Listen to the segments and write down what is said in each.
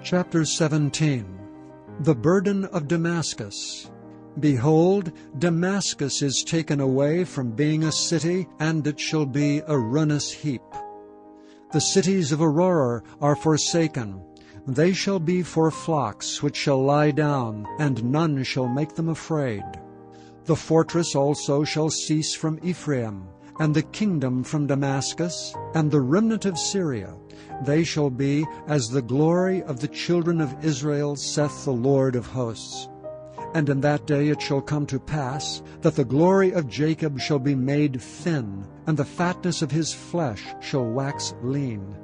Chapter 17. The burden of Damascus. Behold, Damascus is taken away from being a city, and it shall be a ruinous heap. The cities of Aurora are forsaken. They shall be for flocks which shall lie down, and none shall make them afraid. The fortress also shall cease from Ephraim, and the kingdom from Damascus, and the remnant of Syria. They shall be as the glory of the children of Israel, saith the Lord of hosts. And in that day it shall come to pass, that the glory of Jacob shall be made thin, and the fatness of his flesh shall wax lean.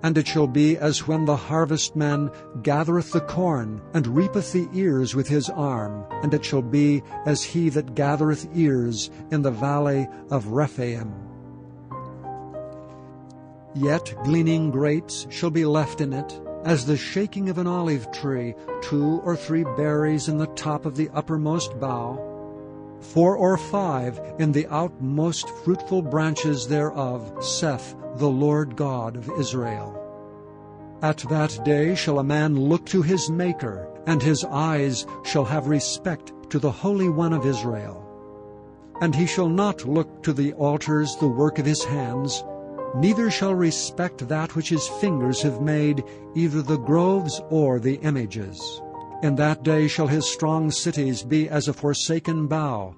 And it shall be as when the harvestman gathereth the corn, and reapeth the ears with his arm, and it shall be as he that gathereth ears in the valley of Rephaim. Yet gleaning grapes shall be left in it, as the shaking of an olive tree, 2 or 3 berries in the top of the uppermost bough, 4 or 5 in the outmost fruitful branches thereof, saith the Lord God of Israel. At that day shall a man look to his Maker, and his eyes shall have respect to the Holy One of Israel. And he shall not look to the altars, the work of his hands, neither shall respect that which his fingers have made, either the groves or the images. In that day shall his strong cities be as a forsaken bough,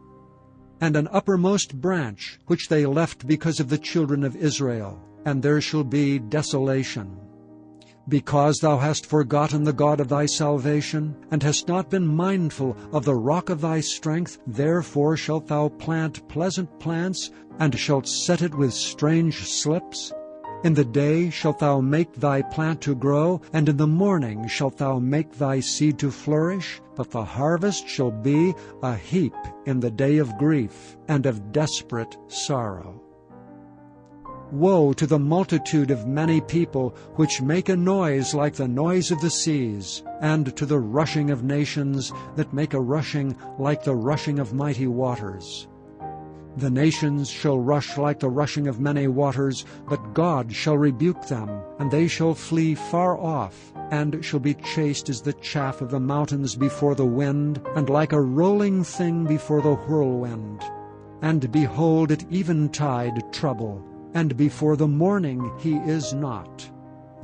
and an uppermost branch, which they left because of the children of Israel, and there shall be desolation. Because thou hast forgotten the God of thy salvation, and hast not been mindful of the rock of thy strength, therefore shalt thou plant pleasant plants, and shalt set it with strange slips. In the day shalt thou make thy plant to grow, and in the morning shalt thou make thy seed to flourish, but the harvest shall be a heap in the day of grief and of desperate sorrow. Woe to the multitude of many people which make a noise like the noise of the seas, and to the rushing of nations that make a rushing like the rushing of mighty waters. The nations shall rush like the rushing of many waters, but God shall rebuke them, and they shall flee far off, and shall be chased as the chaff of the mountains before the wind, and like a rolling thing before the whirlwind. And behold, at eventide trouble, and before the morning he is not.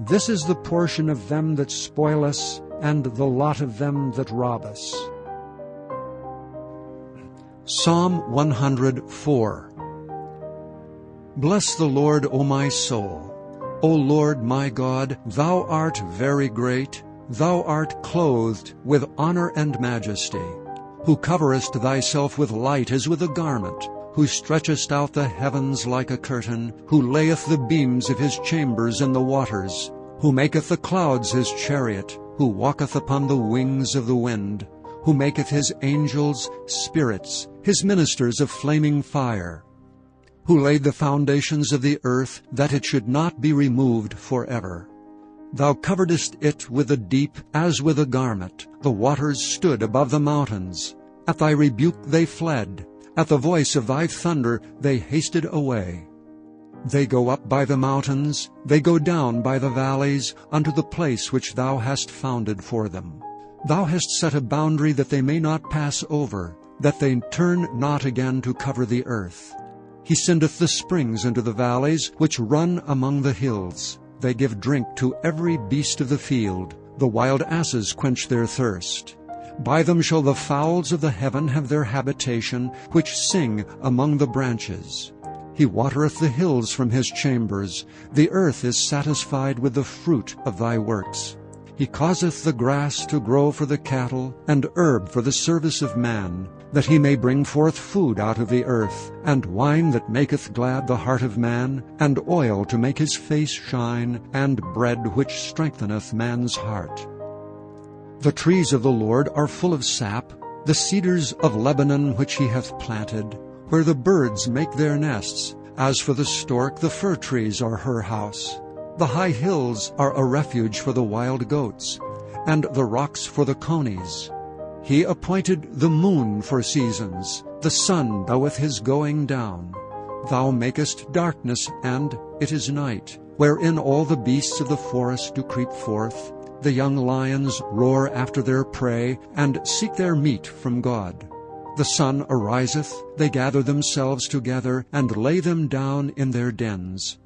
This is the portion of them that spoil us, and the lot of them that rob us. Psalm 104. Bless the Lord, O my soul. O Lord my God, thou art very great. Thou art clothed with honor and majesty, who coverest thyself with light as with a garment, who stretchest out the heavens like a curtain, who layeth the beams of his chambers in the waters, who maketh the clouds his chariot, who walketh upon the wings of the wind, who maketh his angels spirits, his ministers of flaming fire, who laid the foundations of the earth, that it should not be removed forever. Thou coveredest it with the deep as with a garment. The waters stood above the mountains. At thy rebuke they fled. At the voice of thy thunder they hasted away. They go up by the mountains, they go down by the valleys, unto the place which thou hast founded for them. Thou hast set a boundary that they may not pass over, that they turn not again to cover the earth. He sendeth the springs into the valleys, which run among the hills. They give drink to every beast of the field. The wild asses quench their thirst. By them shall the fowls of the heaven have their habitation, which sing among the branches. He watereth the hills from his chambers. The earth is satisfied with the fruit of thy works. He causeth the grass to grow for the cattle, and herb for the service of man, that he may bring forth food out of the earth, and wine that maketh glad the heart of man, and oil to make his face shine, and bread which strengtheneth man's heart. The trees of the Lord are full of sap, the cedars of Lebanon which he hath planted, where the birds make their nests. As for the stork, the fir trees are her house. The high hills are a refuge for the wild goats, and the rocks for the conies. He appointed the moon for seasons. The sun knoweth his going down. Thou makest darkness, and it is night, wherein all the beasts of the forest do creep forth. The young lions roar after their prey, and seek their meat from God. The sun ariseth, they gather themselves together, and lay them down in their dens.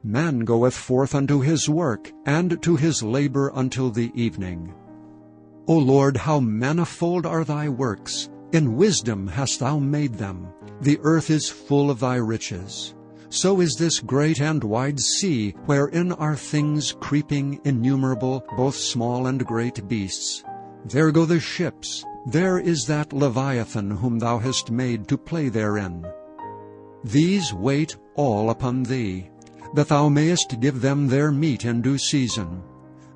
Man goeth forth unto his work, and to his labor until the evening. O Lord, how manifold are thy works! In wisdom hast thou made them. The earth is full of thy riches. So is this great and wide sea, wherein are things creeping innumerable, both small and great beasts. There go the ships. There is that Leviathan whom thou hast made to play therein. These wait all upon thee, that thou mayest give them their meat in due season.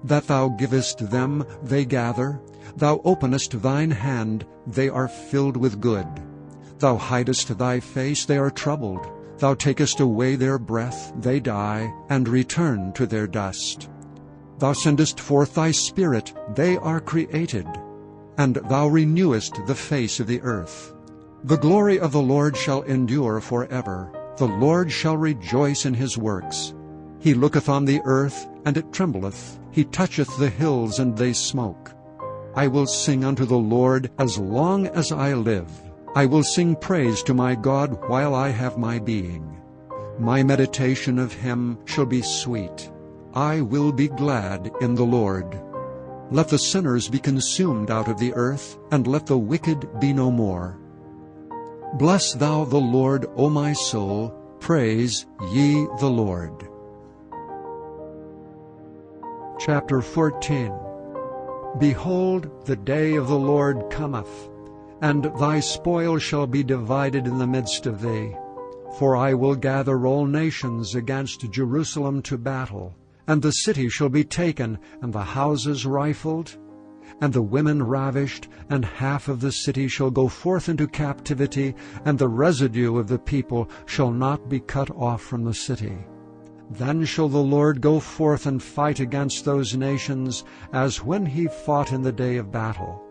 That thou givest them, they gather. Thou openest thine hand, they are filled with good. Thou hidest thy face, they are troubled. Thou takest away their breath, they die, and return to their dust. Thou sendest forth thy Spirit, they are created, and thou renewest the face of the earth. The glory of the Lord shall endure forever. The Lord shall rejoice in his works. He looketh on the earth, and it trembleth. He toucheth the hills, and they smoke. I will sing unto the Lord as long as I live. I will sing praise to my God while I have my being. My meditation of him shall be sweet. I will be glad in the Lord. Let the sinners be consumed out of the earth, and let the wicked be no more. Bless thou the Lord, O my soul. Praise ye the Lord. Chapter 14. Behold, the day of the Lord cometh, and thy spoil shall be divided in the midst of thee. For I will gather all nations against Jerusalem to battle, and the city shall be taken, and the houses rifled, and the women ravished, and half of the city shall go forth into captivity, and the residue of the people shall not be cut off from the city. Then shall the Lord go forth and fight against those nations, as when he fought in the day of battle.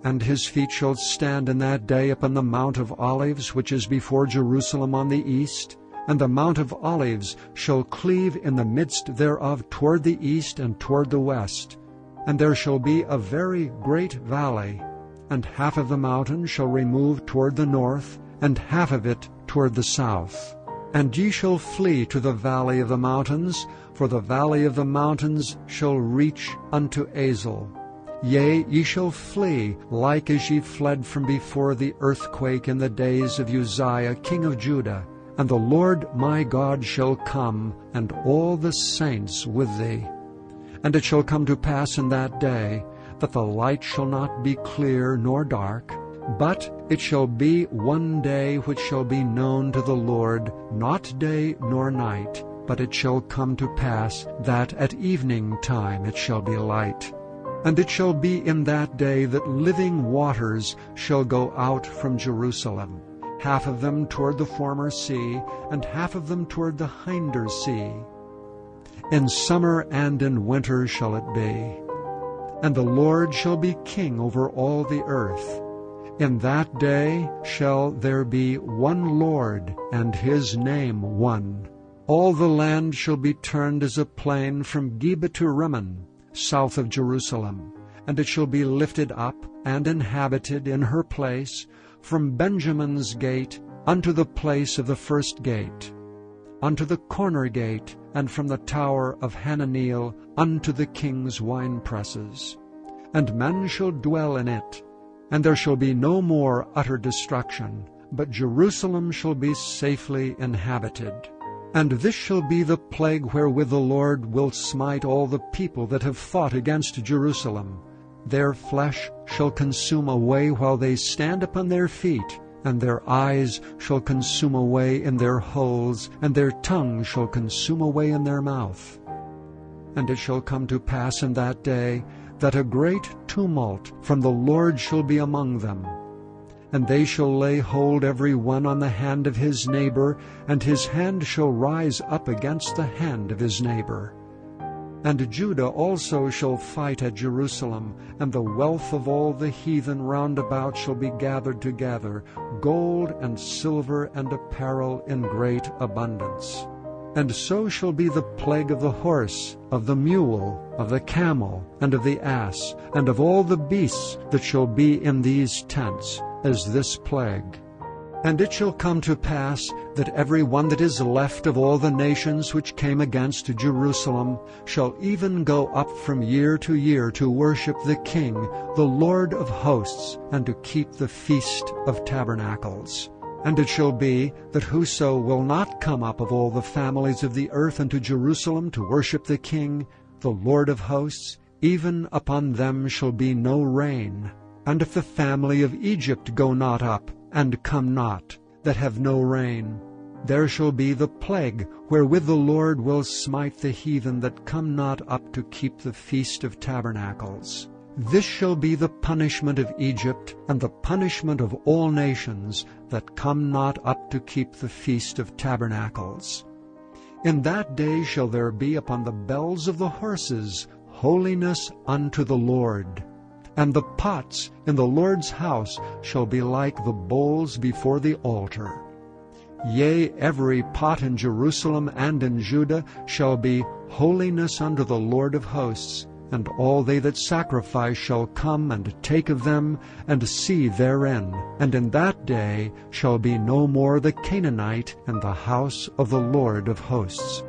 And his feet shall stand in that day upon the Mount of Olives, which is before Jerusalem on the east, and the Mount of Olives shall cleave in the midst thereof toward the east and toward the west. And there shall be a very great valley, and half of the mountain shall remove toward the north, and half of it toward the south. And ye shall flee to the valley of the mountains, for the valley of the mountains shall reach unto Azel. Yea, ye shall flee, like as ye fled from before the earthquake in the days of Uzziah king of Judah. And the Lord my God shall come, and all the saints with thee. And it shall come to pass in that day, that the light shall not be clear nor dark, but it shall be one day which shall be known to the Lord, not day nor night. But it shall come to pass that at evening time it shall be light. And it shall be in that day that living waters shall go out from Jerusalem, half of them toward the former sea, and half of them toward the hinder sea. In summer and in winter shall it be. And the Lord shall be king over all the earth. In that day shall there be one Lord, and his name one. All the land shall be turned as a plain from Geba to Rimmon, south of Jerusalem. And it shall be lifted up and inhabited in her place, from Benjamin's gate unto the place of the first gate, unto the corner gate, and from the tower of Hananeel unto the king's winepresses. And men shall dwell in it, and there shall be no more utter destruction, but Jerusalem shall be safely inhabited. And this shall be the plague wherewith the Lord will smite all the people that have fought against Jerusalem. Their flesh shall consume away while they stand upon their feet, and their eyes shall consume away in their holes, and their tongue shall consume away in their mouth. And it shall come to pass in that day that a great tumult from the Lord shall be among them. And they shall lay hold every one on the hand of his neighbor, and his hand shall rise up against the hand of his neighbor. And Judah also shall fight at Jerusalem, and the wealth of all the heathen round about shall be gathered together, gold and silver and apparel in great abundance. And so shall be the plague of the horse, of the mule, of the camel, and of the ass, and of all the beasts that shall be in these tents, as this plague. And it shall come to pass that every one that is left of all the nations which came against Jerusalem shall even go up from year to year to worship the King, the Lord of hosts, and to keep the Feast of Tabernacles. And it shall be that whoso will not come up of all the families of the earth unto Jerusalem to worship the King, the Lord of hosts, even upon them shall be no rain. And if the family of Egypt go not up, and come not, that have no rain, there shall be the plague wherewith the Lord will smite the heathen that come not up to keep the Feast of Tabernacles. This shall be the punishment of Egypt, and the punishment of all nations that come not up to keep the Feast of Tabernacles. In that day shall there be upon the bells of the horses holiness unto the Lord. And the pots in the Lord's house shall be like the bowls before the altar. Yea, every pot in Jerusalem and in Judah shall be holiness unto the Lord of hosts, and all they that sacrifice shall come and take of them, and see therein. And in that day shall be no more the Canaanite in the house of the Lord of hosts.